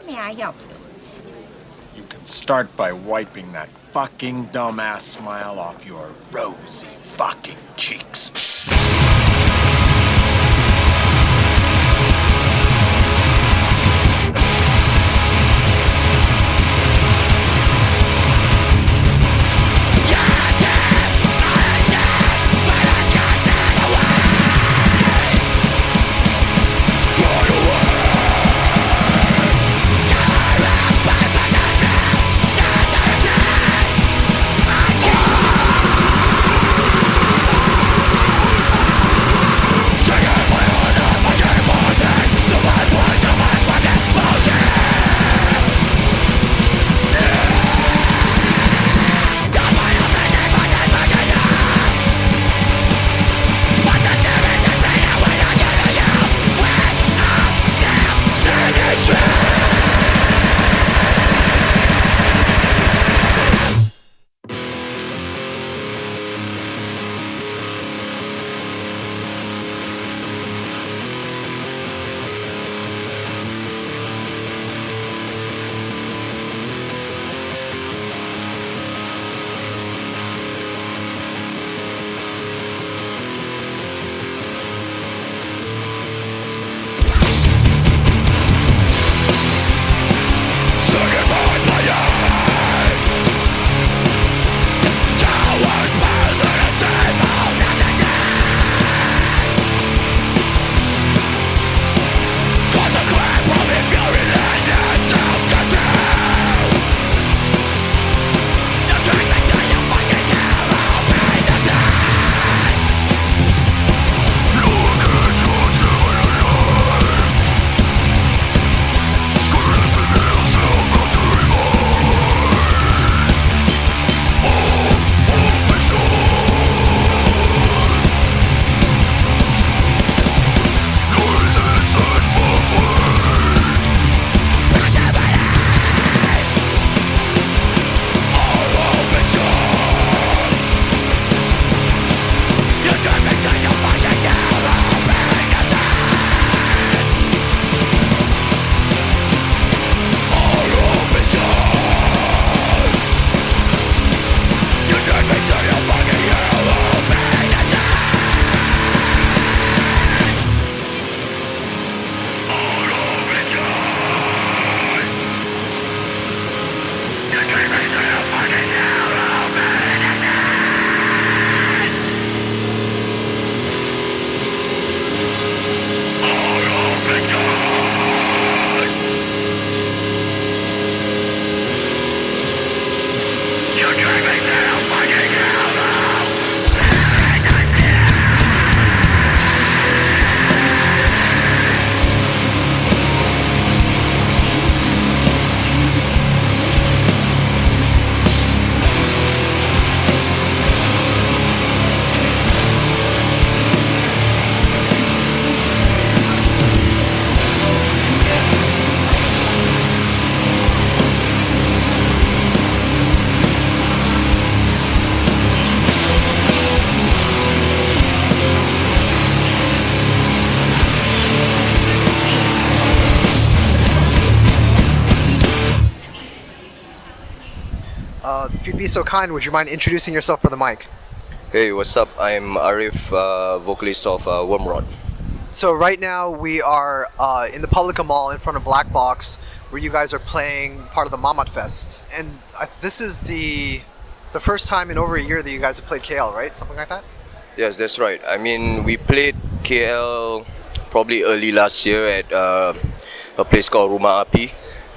may I help you? You can start by wiping that fucking dumbass smile off your rosy fucking cheeks. If you'd be so kind, would you mind introducing yourself for the mic? Hey, what's up? I'm Arif, vocalist of Wormrot. So right now we are in the Publika Mall in front of Black Box, where you guys are playing part of the Mamatfest. And this is the first time in over a year that you guys have played KL, right? Something like that? Yes, that's right. I mean, we played KL probably early last year at a place called Rumah Api,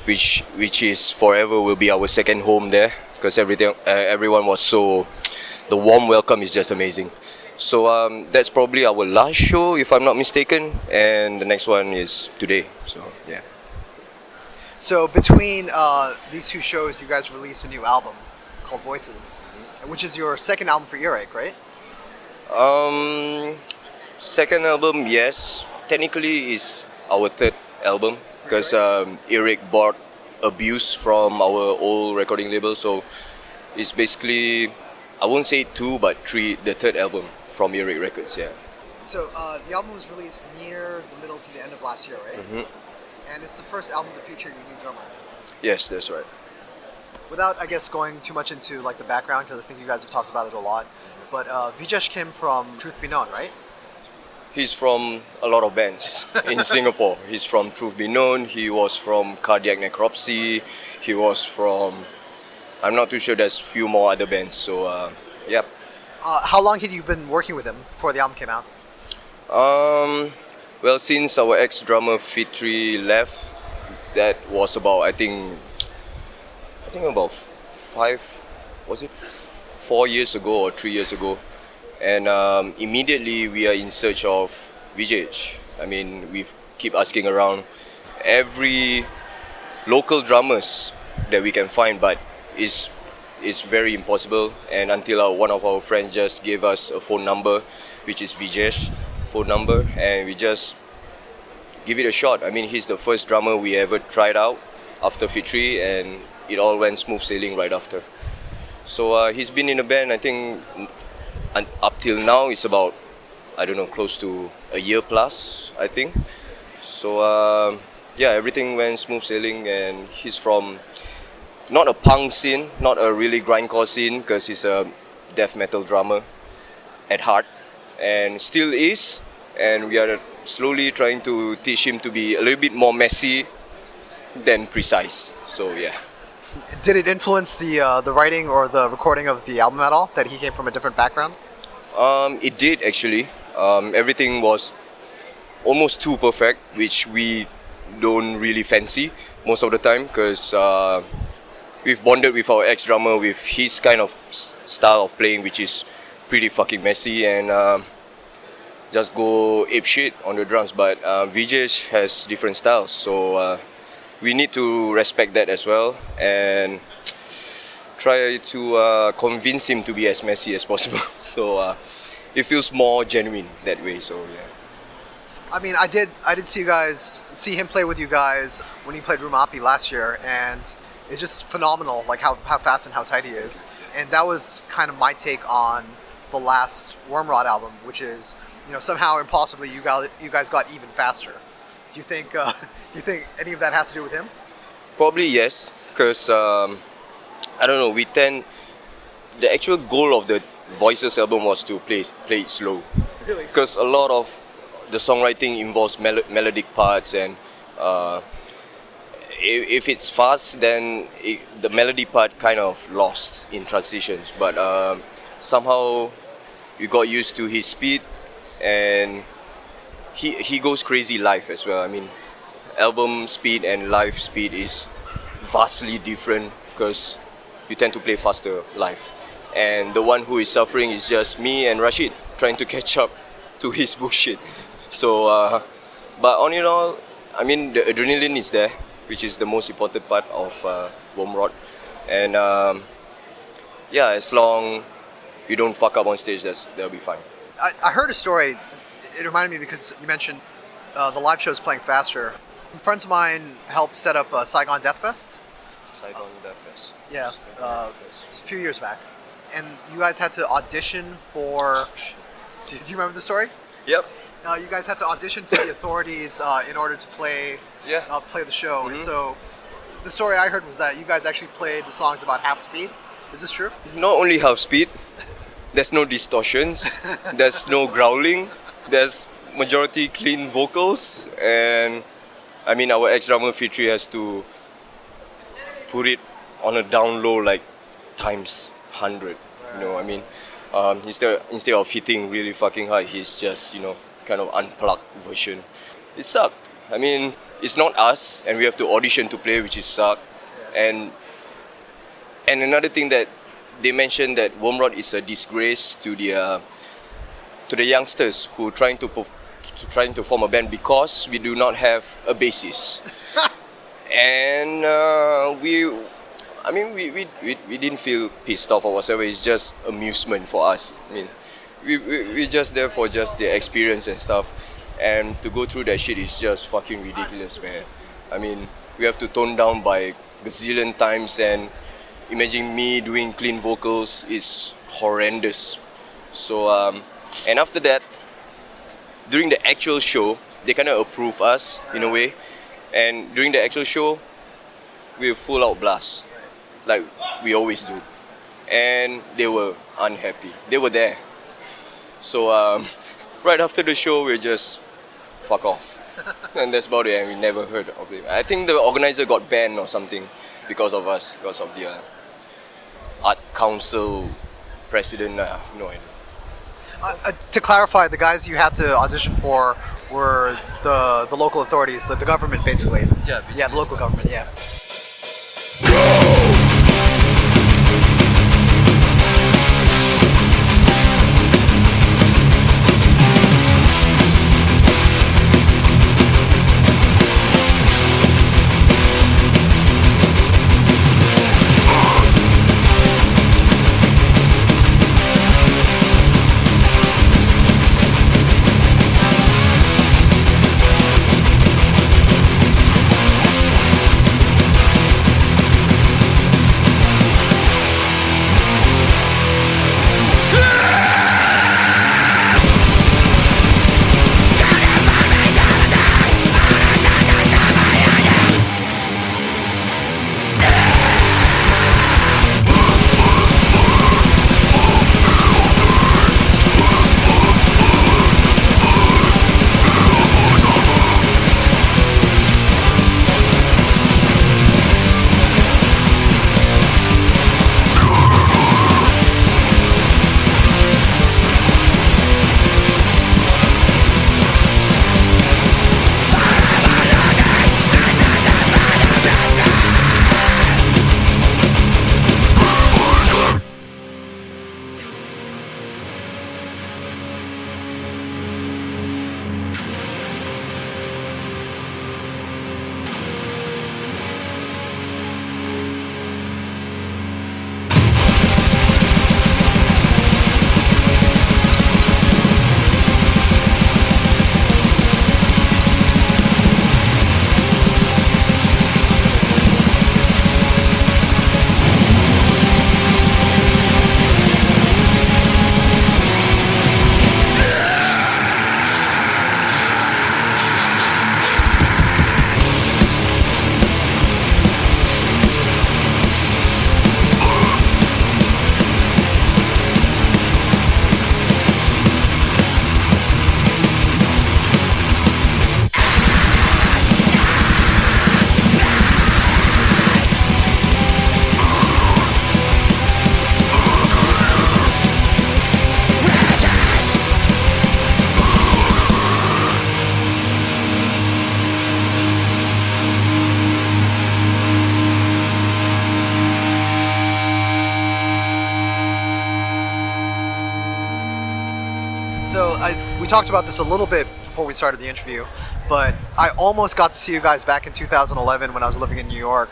which is forever will be our second home there, because everyone was so, the warm welcome is just amazing. So that's probably our last show, if I'm not mistaken, and the next one is today. So yeah. So between these two shows, you guys released a new album called Voices, which is your second album for Earache, right? Second album, yes. Technically, is our third album, because Earache bought Abuse from our old recording label, so it's basically, I won't say two, but three, the third album from Earache Records, yeah. So the album was released near the middle to the end of last year, right? Mm-hmm. And it's the first album to feature your new drummer. Yes, that's right. Without, I guess, going too much into like the background, because I think you guys have talked about it a lot, but Vijesh came from Truth Be Known, right? He's from a lot of bands in Singapore. He's from Truth Be Known, he was from Cardiac Necropsy, he was from, I'm not too sure, there's a few more other bands, so yep. How long had you been working with him before the album came out? Well, since our ex-drummer Fitri left, that was about, I think about 4 years ago or 3 years ago. And immediately we are in search of Vijesh. I mean, we keep asking around every local drummers that we can find, but it's very impossible. And until one of our friends just gave us a phone number, which is Vijesh phone number, and we just give it a shot. I mean, he's the first drummer we ever tried out after Fitri, and it all went smooth sailing right after. So he's been in the band, I think, and up till now it's about, I don't know, close to a year plus, I think. So yeah, everything went smooth sailing, and he's from not a punk scene, not a really grindcore scene, because he's a death metal drummer at heart, and still is, and we are slowly trying to teach him to be a little bit more messy than precise. So yeah. Did it influence the writing or the recording of the album at all, that he came from a different background? It did actually. Everything was almost too perfect, which we don't really fancy most of the time, because we've bonded with our ex-drummer with his kind of style of playing, which is pretty fucking messy and just go apeshit on the drums. But Vijesh has different styles, so we need to respect that as well and try to convince him to be as messy as possible. So it feels more genuine that way. So yeah. I mean, I did see him play with you guys when he played Rumapi last year, and it's just phenomenal, like how fast and how tight he is. And that was kind of my take on the last Wormrot album, which is, you know, somehow impossibly you guys got even faster. Do you think any of that has to do with him? Probably yes, because I don't know. The actual goal of the Voices album was to play it slow. Really? Because a lot of the songwriting involves melodic parts, and if it's fast, then the melody part kind of lost in transitions. But somehow we got used to his speed, and he goes crazy live as well. I mean, album speed and live speed is vastly different, because you tend to play faster live. And the one who is suffering is just me and Rashid trying to catch up to his bullshit. So, but all in all, I mean, the adrenaline is there, which is the most important part of Wormrot. And yeah, as long you don't fuck up on stage, that'll be fine. I heard a story. It reminded me because you mentioned the live shows playing faster. Friends of mine helped set up Saigon Deathfest. Saigon Deathfest. Yeah, a few years back. And you guys had to audition for... Do you remember the story? Yep. You guys had to audition for the authorities in order to play the show. Mm-hmm. And so the story I heard was that you guys actually played the songs about half speed. Is this true? Not only half speed, there's no distortions, there's no growling, there's majority clean vocals, and I mean, our ex-drummer Fitri has to put it on a down low like times 100. You know, I mean, instead of hitting really fucking hard, he's just, you know, kind of unplugged version. It sucked. I mean, it's not us, and we have to audition to play, which is suck. And another thing that they mentioned, that Wormrot is a disgrace to the youngsters who are trying to form a band, because we do not have a bassist. And we didn't feel pissed off or whatever. It's just amusement for us. I mean, we're just there for just the experience and stuff. And to go through that shit is just fucking ridiculous, man. I mean, we have to tone down by gazillion times, and imagine me doing clean vocals is horrendous. So, and after that, during the actual show, they kind of approve us in a way. And during the actual show, we were full out blast, like we always do. And they were unhappy. They were there. So right after the show, we just fuck off. And that's about it, and we never heard of it. I think the organizer got banned or something because of us, because of the art council president. No idea. To clarify, the guys you had to audition for were the local authorities, the government, basically. Yeah, Yeah, the local government, yeah. So we talked about this a little bit before we started the interview, but I almost got to see you guys back in 2011 when I was living in New York,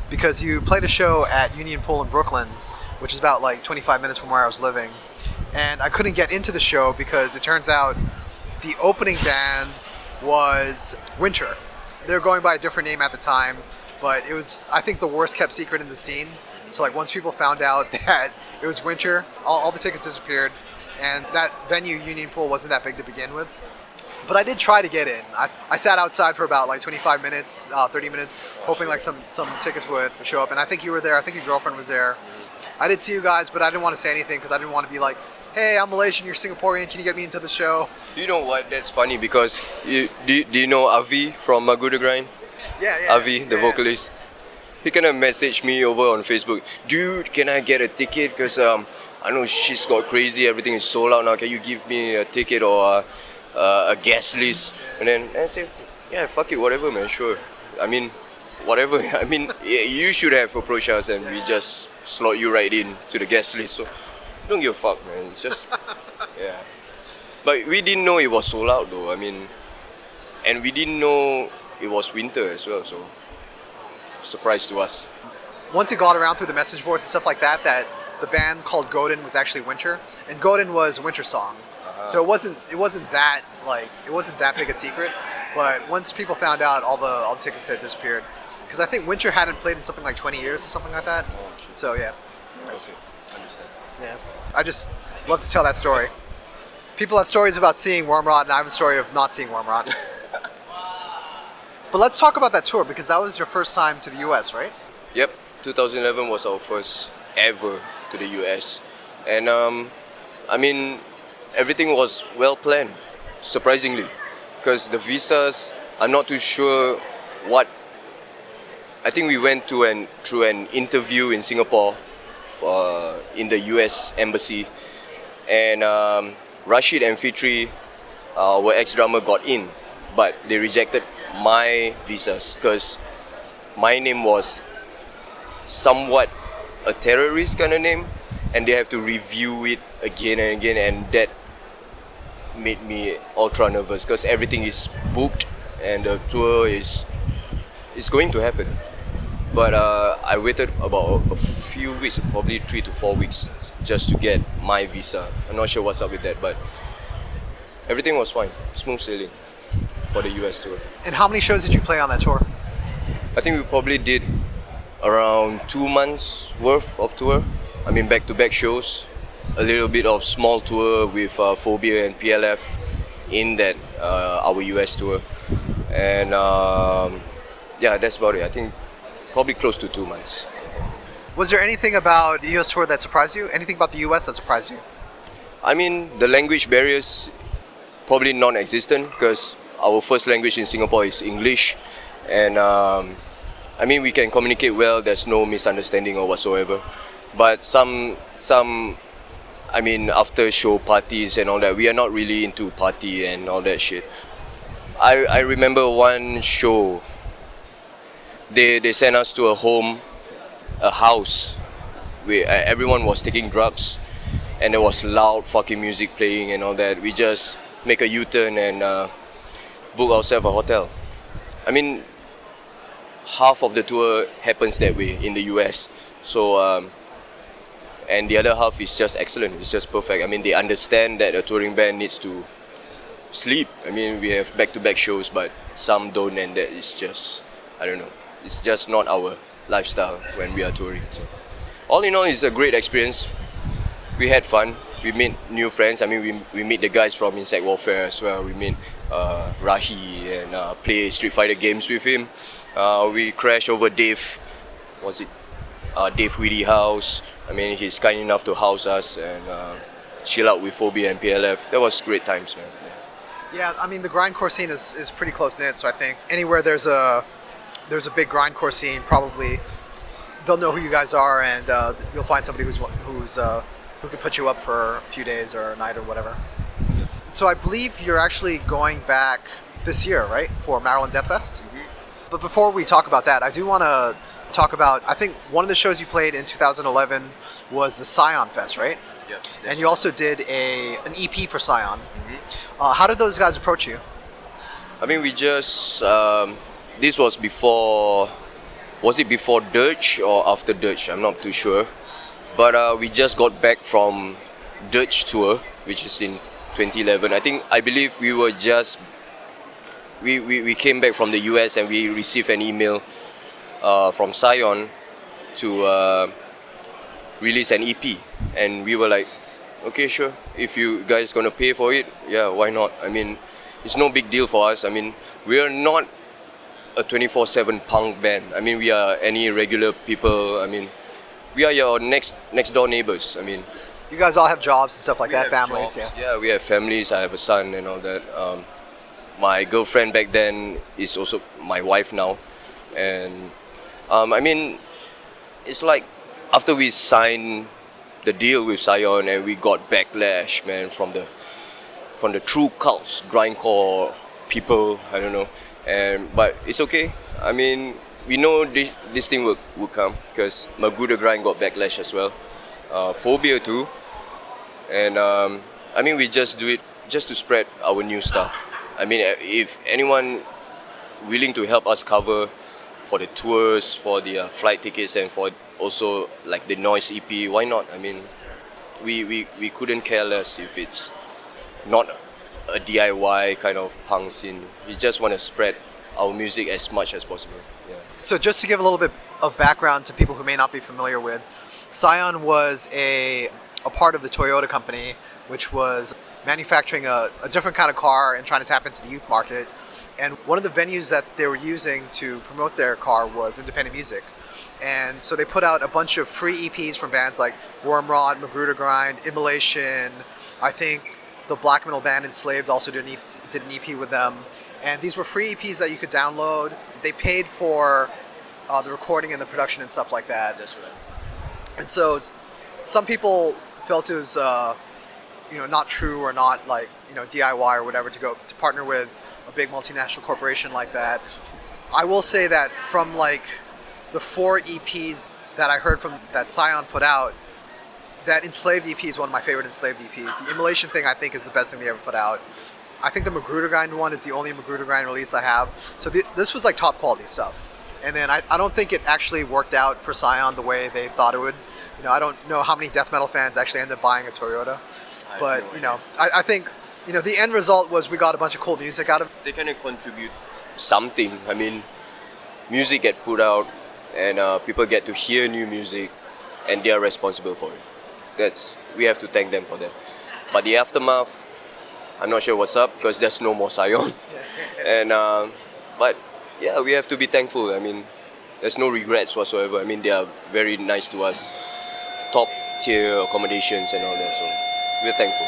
because you played a show at Union Pool in Brooklyn, which is about like 25 minutes from where I was living. And I couldn't get into the show because it turns out the opening band was Winter. They were going by a different name at the time, but it was, I think, the worst kept secret in the scene. So like once people found out that it was Winter, all the tickets disappeared. And that venue, Union Pool, wasn't that big to begin with. But I did try to get in. I sat outside for about like 25 minutes, 30 minutes, hoping like some tickets would show up. And I think you were there. I think your girlfriend was there. I did see you guys, but I didn't want to say anything because I didn't want to be like, hey, I'm Malaysian, you're Singaporean, can you get me into the show? You know what? That's funny because do you know Avi from Maguda Grind? Yeah. Avi, the vocalist. He kind of messaged me over on Facebook. Dude, can I get a ticket? Because I know shit's got crazy, everything is sold out now. Can you give me a ticket or a guest list? And then I said, yeah, fuck it, whatever, man, sure. I mean, whatever. I mean, you should have approached us and we just slot you right in to the guest list. So don't give a fuck, man. It's just, yeah. But we didn't know it was sold out though. I mean, and we didn't know it was winter as well. So surprise to us. Once it got around through the message boards and stuff like that, that the band called Godin was actually Winter, and Godin was a Winter song. So it wasn't that big a secret. But once people found out, all the tickets had disappeared, because I think Winter hadn't played in something like 20 years or something like that. So yeah. Okay, understand. Yeah, I just love to tell that story. People have stories about seeing Wormrot, and I have a story of not seeing Wormrot. But let's talk about that tour because that was your first time to the US, right? Yep, 2011 was our first ever to the US. And I mean, everything was well planned, surprisingly. Because the visas, I'm not too sure what. I think we went to through an interview in Singapore in the US Embassy. And Rashid and Fitri, our ex-drummer, got in. But they rejected my visas because my name was somewhat a terrorist kind of name, and they have to review it again and again, and that made me ultra nervous because everything is booked and the tour is going to happen. But I waited about a few weeks, probably 3 to 4 weeks, just to get my visa. I'm not sure what's up with that, but everything was fine, smooth sailing for the US tour. And how many shows did you play on that tour? I think we probably did around 2 months worth of tour. I mean, back-to-back shows, a little bit of small tour with Phobia and PLF in that our US tour, and yeah, that's about it. I think probably close to 2 months. Was there anything about the US tour that surprised you? Anything about the US that surprised you? I mean, the language barriers probably non-existent because our first language in Singapore is English, and I mean, we can communicate well. There's no misunderstanding or whatsoever. But some I mean, after show parties and all that, we are not really into party and all that shit. I remember one show. They sent us to a house where everyone was taking drugs, and there was loud fucking music playing and all that. We just make a U-turn and book ourselves a hotel. I mean, half of the tour happens that way in the US. So, and the other half is just excellent. It's just perfect. I mean, they understand that a touring band needs to sleep. I mean, we have back-to-back shows, but some don't, and that is just, I don't know. It's just not our lifestyle when we are touring. So, all in all, it's a great experience. We had fun. We made new friends. I mean, we meet the guys from Insect Warfare as well. We meet Rahi and play Street Fighter games with him. We crash over Dave. Was it Dave Weedy house? I mean, he's kind enough to house us and chill out with Phobia and PLF. That was great times, man. Yeah, I mean, the grindcore scene is pretty close-knit, so I think anywhere there's a big grindcore scene, probably they'll know who you guys are, and you'll find somebody who can put you up for a few days or a night or whatever. So I believe you're actually going back this year, right, for Maryland Deathfest? Mm-hmm. But before we talk about that, I do want to talk about, I think one of the shows you played in 2011 was the Saigon Fest, right? Yeah. And you also did an EP for Saigon. Mm-hmm. How did those guys approach you? I mean, we just, this was it before Dirge or after Dirge? I'm not too sure. But we just got back from Dirge tour, which is in 2011. I believe we were just, we came back from the US and we received an email from Saigon to release an EP, and we were like, okay, sure, if you guys gonna pay for it, yeah, why not? I mean, it's no big deal for us. I mean, we are not a 24/7 punk band. I mean, we are any regular people. I mean, we are your next door neighbors. I mean, you guys all have jobs and stuff like that, families, jobs. yeah. Yeah, we have families. I have a son and all that. My girlfriend back then is also my wife now, and I mean, it's like after we signed the deal with Saigon and we got backlash, man, from the true cults, grindcore people. I don't know, but it's okay. I mean, we know this thing will come because Magruder Grind got backlash as well, Phobia too, and I mean, we just do it just to spread our new stuff. I mean, if anyone willing to help us cover for the tours, for the flight tickets, and for also like the Noise EP, why not? I mean, we couldn't care less if it's not a DIY kind of punk scene. We just want to spread our music as much as possible. Yeah. So just to give a little bit of background to people who may not be familiar with, Saigon was a part of the Toyota company, which was manufacturing a different kind of car and trying to tap into the youth market. and one of the venues that they were using to promote their car was independent music. And so they put out a bunch of free EPs from bands like Wormrot, Magruder Grind, Immolation. I think the black metal band Enslaved also did an EP with them. And these were free EPs that you could download. They paid for the recording and the production and stuff like that. That's right. And so some people felt it was not true or not like DIY or whatever to partner with a big multinational corporation like that. I will say that from like the 4 EPs that I heard from that Scion put out, that Enslaved EP is one of my favorite Enslaved EPs. The Immolation thing I think is the best thing they ever put out. I think the Magruder Grind one is the only Magruder Grind release I have. So this was like top quality stuff. And then I don't think it actually worked out for Scion the way they thought it would. I don't know how many death metal fans actually ended up buying a Toyota. But, I think, the end result was we got a bunch of cool music out of it. They kind of contribute something. I mean, music get put out and people get to hear new music and they are responsible for it. We have to thank them for that. But the aftermath, I'm not sure what's up because there's no more Scion. And but yeah, we have to be thankful. I mean, there's no regrets whatsoever. I mean, they are very nice to us, top tier accommodations and all that. So we're thankful.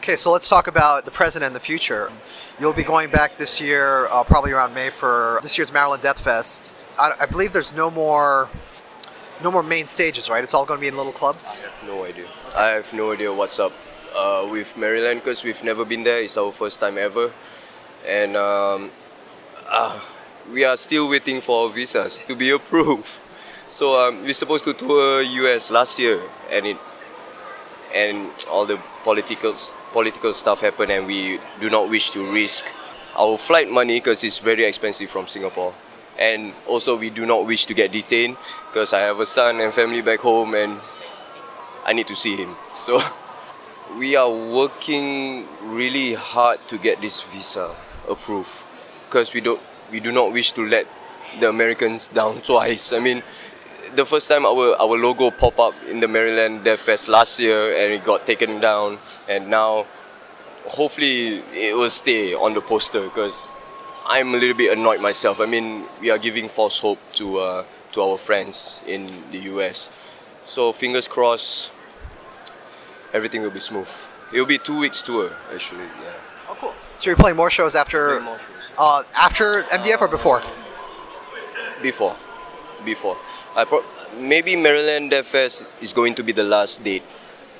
Okay, so let's talk about the present and the future. You'll be going back this year, probably around May, for this year's Maryland Deathfest. I believe there's no more main stages, right? It's all going to be in little clubs? I have no idea what's up with Maryland because we've never been there. It's our first time ever. And we are still waiting for our visas to be approved. So we're supposed to tour US last year and all the political stuff happened and we do not wish to risk our flight money because it's very expensive from Singapore. And also we do not wish to get detained because I have a son and family back home and I need to see him. So we are working really hard to get this visa approved because we do not wish to let the Americans down twice. I mean, the first time our logo popped up in the Maryland Deathfest last year and it got taken down, and now hopefully it will stay on the poster because I'm a little bit annoyed myself. I mean, we are giving false hope to our friends in the US. So fingers crossed, everything will be smooth. It will be 2 weeks tour actually. Yeah. Oh, cool. So you're playing more shows after MDF or before? Before. Maybe Maryland Deathfest is going to be the last date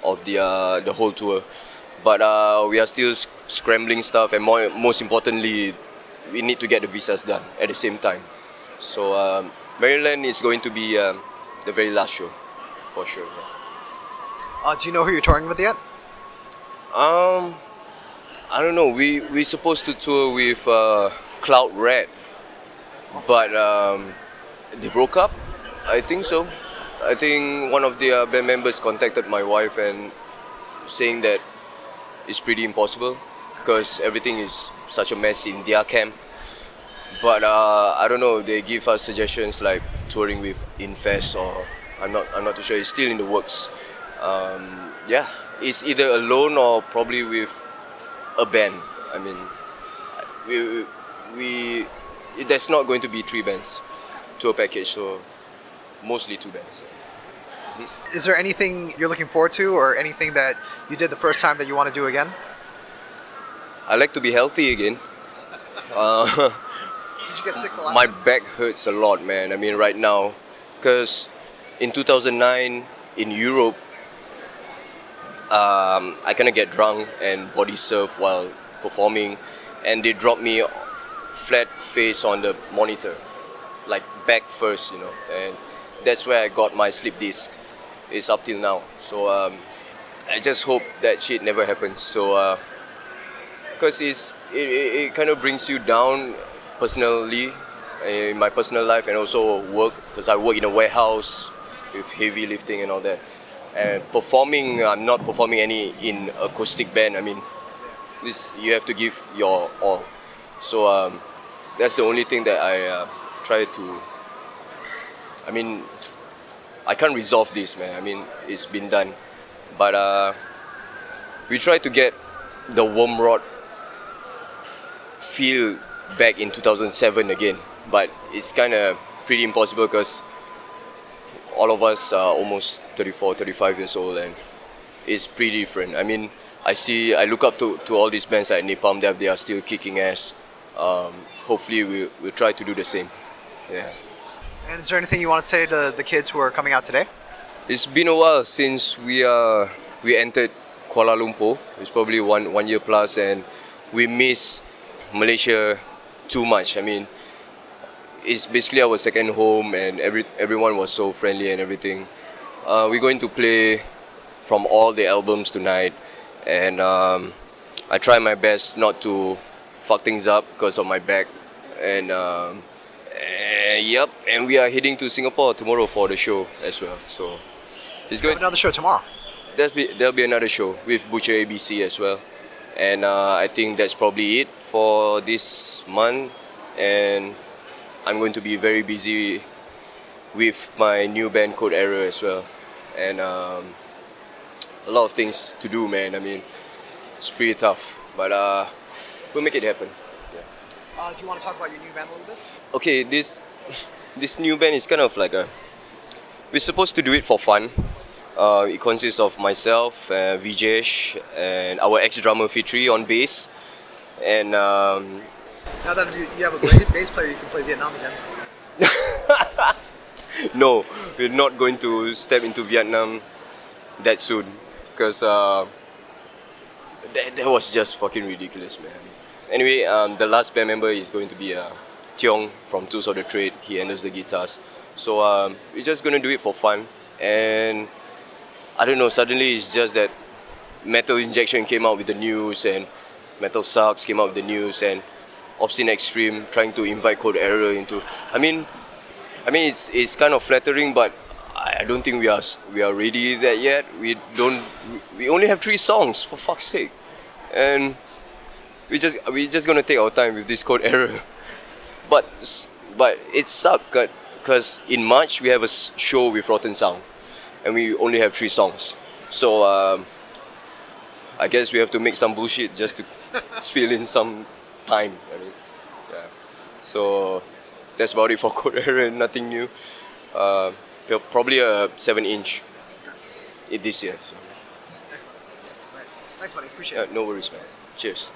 of the whole tour, but we are still scrambling stuff, and most importantly, we need to get the visas done at the same time. So Maryland is going to be the very last show, for sure. Yeah. Do you know who you're touring with yet? I don't know. We're supposed to tour with Cloud Red, but they broke up. I think so. I think one of the band members contacted my wife and saying that it's pretty impossible because everything is such a mess in their camp. But I don't know. They give us suggestions like touring with Infest, or I'm not too sure. It's still in the works. Yeah, it's either alone or probably with a band. I mean, there's not going to be 3 bands tour package, so mostly 2 bands. Is there anything you're looking forward to, or anything that you did the first time that you want to do again? I like to be healthy again. Did you get sick the last My time? back hurts a lot, man. I mean, right now, because in 2009 in Europe, I kind of get drunk and body surf while performing, and they dropped me flat face on the monitor, like back first, you know, and that's where I got my slip disc. It's up till now, so I just hope that shit never happens. So, because it kind of brings you down personally, in my personal life, and also work, because I work in a warehouse with heavy lifting and all that. And performing, I'm not performing any in acoustic band. I mean, this you have to give your all. So that's the only thing that I try to. I mean, I can't resolve this, man. I mean, it's been done, but we try to get the Wormrot feel back in 2007 again, but it's kind of pretty impossible because all of us are almost 34, 35 years old, and it's pretty different. I mean, I look up to all these bands like Napalm Death. They are still kicking ass. Hopefully we'll try to do the same. Yeah. And is there anything you want to say to the kids who are coming out today? It's been a while since we entered Kuala Lumpur. It's probably one year plus, and we miss Malaysia too much. I mean, it's basically our second home, and everyone was so friendly and everything. We're going to play from all the albums tonight, and I try my best not to fuck things up because of my back. And yep, and we are heading to Singapore tomorrow for the show as well. So it's You have going. another show tomorrow. There'll be another show with Butcher ABC as well, and I think that's probably it for this month. And I'm going to be very busy with my new band Code Error as well, and a lot of things to do, man. I mean, it's pretty tough, but we'll make it happen. Yeah. Do you want to talk about your new band a little bit? Okay, this new band is kind of like we're supposed to do it for fun. It consists of myself, Vijesh, and our ex-drummer Fitri on bass. And Now that you have a great bass player, you can play Vietnam again. no, we're not going to step into Vietnam that soon, because that was just fucking ridiculous, man. Anyway, the last band member is going to be Tiong from Tools of the Trade. He handles the guitars. So we're just going to do it for fun. And I don't know, suddenly it's just that Metal Injection came out with the news, and Metal Sucks came out with the news, and Obscene Extreme trying to invite Code Error into. I mean, it's kind of flattering, but I don't think we are ready there yet. We only have 3 songs, for fuck's sake, and we're just gonna take our time with this Code Error. But it sucked because in March we have a show with Rotten Sound, and we only have 3 songs. So I guess we have to make some bullshit just to fill in some time. I mean, yeah. So that's about it for Code Error. Nothing new. Probably a 7-inch this year. So. Excellent. Right. Thanks, buddy. Appreciate it. No worries, man. Cheers.